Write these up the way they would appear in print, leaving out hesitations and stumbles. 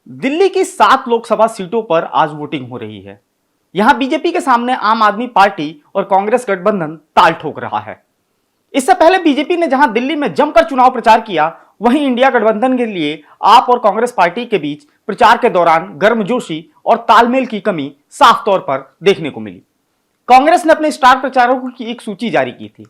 दिल्ली की 7 लोकसभा सीटों पर आज वोटिंग हो रही है। यहां बीजेपी के सामने आम आदमी पार्टी और कांग्रेस गठबंधन ताल ठोक रहा है। इससे पहले बीजेपी ने जहां दिल्ली में जमकर चुनाव प्रचार किया, वहीं इंडिया गठबंधन के लिए आप और कांग्रेस पार्टी के बीच प्रचार के दौरान गर्मजोशी और तालमेल की कमी साफ तौर पर देखने को मिली। कांग्रेस ने अपने स्टार प्रचारकों की एक सूची जारी की थी।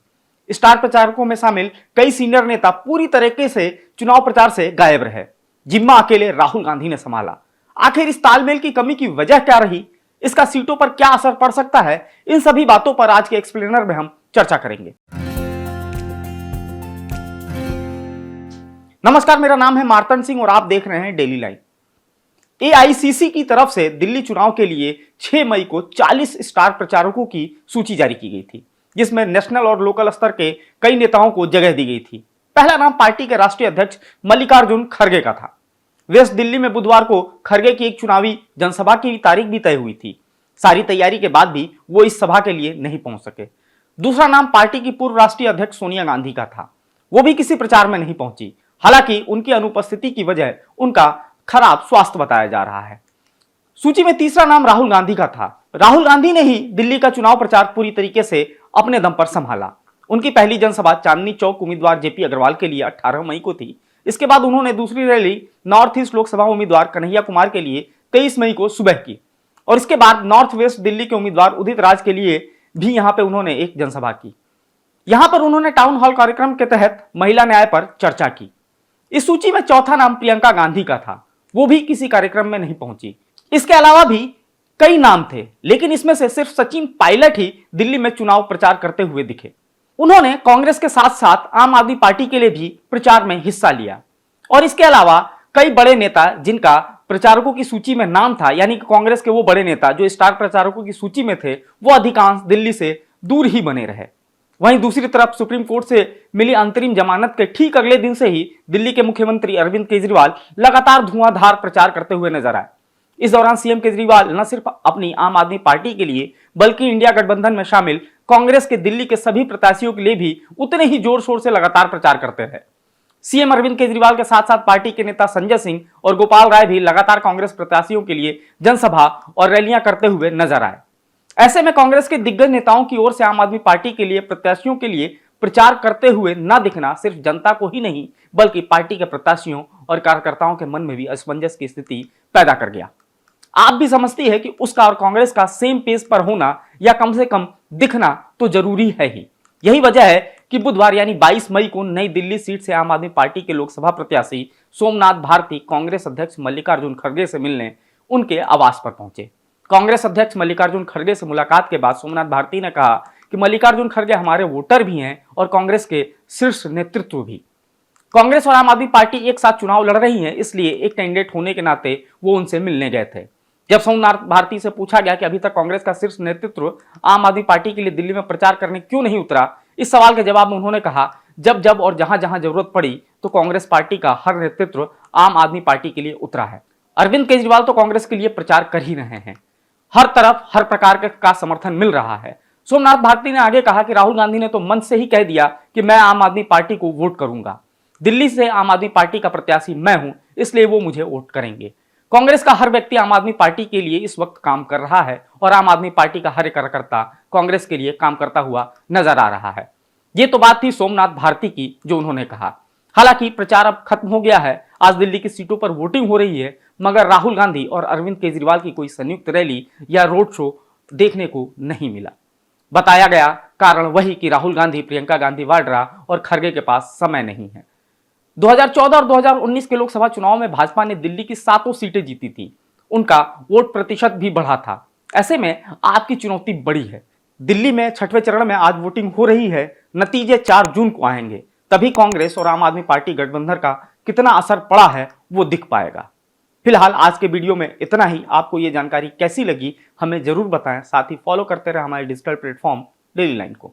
स्टार प्रचारकों में शामिल कई सीनियर नेता पूरी तरीके से चुनाव प्रचार से गायब रहे। जिम्मा अकेले राहुल गांधी ने संभाला। आखिर इस तालमेल की कमी की वजह क्या रही, इसका सीटों पर क्या असर पड़ सकता है, इन सभी बातों पर आज के एक्सप्लेनर में हम चर्चा करेंगे। नमस्कार, मेरा नाम है मार्तन सिंह और आप देख रहे हैं डेली लाइन। एआईसीसी की तरफ से दिल्ली चुनाव के लिए 6 मई को 40 स्टार प्रचारकों की सूची जारी की गई थी, जिसमें नेशनल और लोकल स्तर के कई नेताओं को जगह दी गई थी। पहला नाम पार्टी के राष्ट्रीय अध्यक्ष मल्लिकार्जुन खड़गे का था। वेस्ट दिल्ली में बुधवार को खड़गे की एक चुनावी जनसभा की तारीख भी तय हुई थी। सारी तैयारी के बाद भी वो इस सभा के लिए नहीं पहुंच सके। दूसरा नाम पार्टी की पूर्व राष्ट्रीय अध्यक्ष सोनिया गांधी का था। वो भी किसी प्रचार में नहीं पहुंची। हालांकि उनकी अनुपस्थिति की वजह उनका खराब स्वास्थ्य बताया जा रहा है। सूची में तीसरा नाम राहुल गांधी का था। राहुल गांधी ने ही दिल्ली का चुनाव प्रचार पूरी तरीके से अपने दम पर संभाला। उनकी पहली जनसभा चांदनी चौक उम्मीदवार जेपी अग्रवाल के लिए 18 मई को थी। इसके बाद उन्होंने दूसरी रैली नॉर्थ ईस्ट लोकसभा उम्मीदवार कन्हैया कुमार के लिए 23 मई को सुबह की और इसके बाद नॉर्थ वेस्ट दिल्ली के उम्मीदवार उदित राज के लिए भी यहां पे उन्होंने एक जनसभा की। यहां पर उन्होंने टाउन हॉल कार्यक्रम के तहत महिला न्याय पर चर्चा की। इस सूची में चौथा नाम प्रियंका गांधी का था। वो भी किसी कार्यक्रम में नहीं पहुंची। इसके अलावा भी कई नाम थे, लेकिन इसमें से सिर्फ सचिन पायलट ही दिल्ली में चुनाव प्रचार करते हुए दिखे। उन्होंने कांग्रेस के साथ साथ आम आदमी पार्टी के लिए भी प्रचार में हिस्सा लिया और इसके अलावा कई बड़े नेता जिनका प्रचारकों की सूची में नाम था, यानी कि कांग्रेस के वो बड़े नेता जो स्टार प्रचारकों की सूची में थे, वो अधिकांश दिल्ली से दूर ही बने रहे। वहीं दूसरी तरफ सुप्रीम कोर्ट से मिली अंतरिम जमानत के ठीक अगले दिन से ही दिल्ली के मुख्यमंत्री अरविंद केजरीवाल लगातार धुआंधार प्रचार करते हुए नजर आए। इस दौरान सीएम केजरीवाल न सिर्फ अपनी आम आदमी पार्टी के लिए बल्कि इंडिया गठबंधन में शामिल कांग्रेस के दिल्ली के सभी प्रत्याशियों के लिए भी उतने ही जोर शोर से लगातार प्रचार करते रहे। सीएम अरविंद केजरीवाल के साथ साथ पार्टी के नेता संजय सिंह और गोपाल राय भी लगातार कांग्रेस प्रत्याशियों के लिए जनसभा और रैलियां करते हुए नजर आए। ऐसे में कांग्रेस के दिग्गज नेताओं की ओर से आम आदमी पार्टी के लिए प्रत्याशियों के लिए प्रचार करते हुए न दिखना सिर्फ जनता को ही नहीं बल्कि पार्टी के प्रत्याशियों और कार्यकर्ताओं के मन में भी असमंजस की स्थिति पैदा कर गया। आप भी समझती है कि उसका और कांग्रेस का सेम पेज पर होना या कम से कम दिखना तो जरूरी है ही। यही वजह है कि बुधवार यानी 22 मई को नई दिल्ली सीट से आम आदमी पार्टी के लोकसभा प्रत्याशी सोमनाथ भारती कांग्रेस अध्यक्ष मल्लिकार्जुन खड़गे से मिलने उनके आवास पर पहुंचे। कांग्रेस अध्यक्ष मल्लिकार्जुन खड़गे से मुलाकात के बाद सोमनाथ भारती ने कहा कि मल्लिकार्जुन खड़गे हमारे वोटर भी हैं और कांग्रेस के शीर्ष नेतृत्व भी। कांग्रेस और आम आदमी पार्टी एक साथ चुनाव लड़ रही है, इसलिए एक कैंडिडेट होने के नाते वो उनसे मिलने गए थे। जब सोमनाथ भारती से पूछा गया कि अभी तक कांग्रेस का शीर्ष नेतृत्व आम आदमी पार्टी के लिए दिल्ली में प्रचार करने क्यों नहीं उतरा, इस सवाल के जवाब में उन्होंने कहा जब जब और जहां जहां जरूरत पड़ी तो कांग्रेस पार्टी का हर नेतृत्व आम आदमी पार्टी के लिए उतरा है। अरविंद केजरीवाल तो कांग्रेस के लिए प्रचार कर ही रहे हैं। हर तरफ हर प्रकार का समर्थन मिल रहा है। सोमनाथ भारती ने आगे कहा कि राहुल गांधी ने तो मन से ही कह दिया कि मैं आम आदमी पार्टी को वोट करूंगा। दिल्ली से आम आदमी पार्टी का प्रत्याशी मैं हूं, इसलिए वो मुझे वोट करेंगे। कांग्रेस का हर व्यक्ति आम आदमी पार्टी के लिए इस वक्त काम कर रहा है और आम आदमी पार्टी का हर एक कार्यकर्ता कांग्रेस के लिए काम करता हुआ नजर आ रहा है। ये तो बात थी सोमनाथ भारती की जो उन्होंने कहा। हालांकि प्रचार अब खत्म हो गया है। आज दिल्ली की सीटों पर वोटिंग हो रही है, मगर राहुल गांधी और अरविंद केजरीवाल की कोई संयुक्त रैली या रोड शो देखने को नहीं मिला। बताया गया कारण वही कि राहुल गांधी, प्रियंका गांधी वाड्रा और खड़गे के पास समय नहीं है। 2014 और 2019 के लोकसभा चुनाव में भाजपा ने दिल्ली की 7 सीटें जीती थी। उनका वोट प्रतिशत भी बढ़ा था। ऐसे में आपकी चुनौती बड़ी है। दिल्ली में 6वें चरण में आज वोटिंग हो रही है। नतीजे 4 जून को आएंगे, तभी कांग्रेस और आम आदमी पार्टी गठबंधन का कितना असर पड़ा है वो दिख पाएगा। फिलहाल आज के वीडियो में इतना ही। आपको ये जानकारी कैसी लगी हमें जरूर बताएं। साथ ही फॉलो करते रहे हमारे डिजिटल प्लेटफॉर्म डेली लाइन को।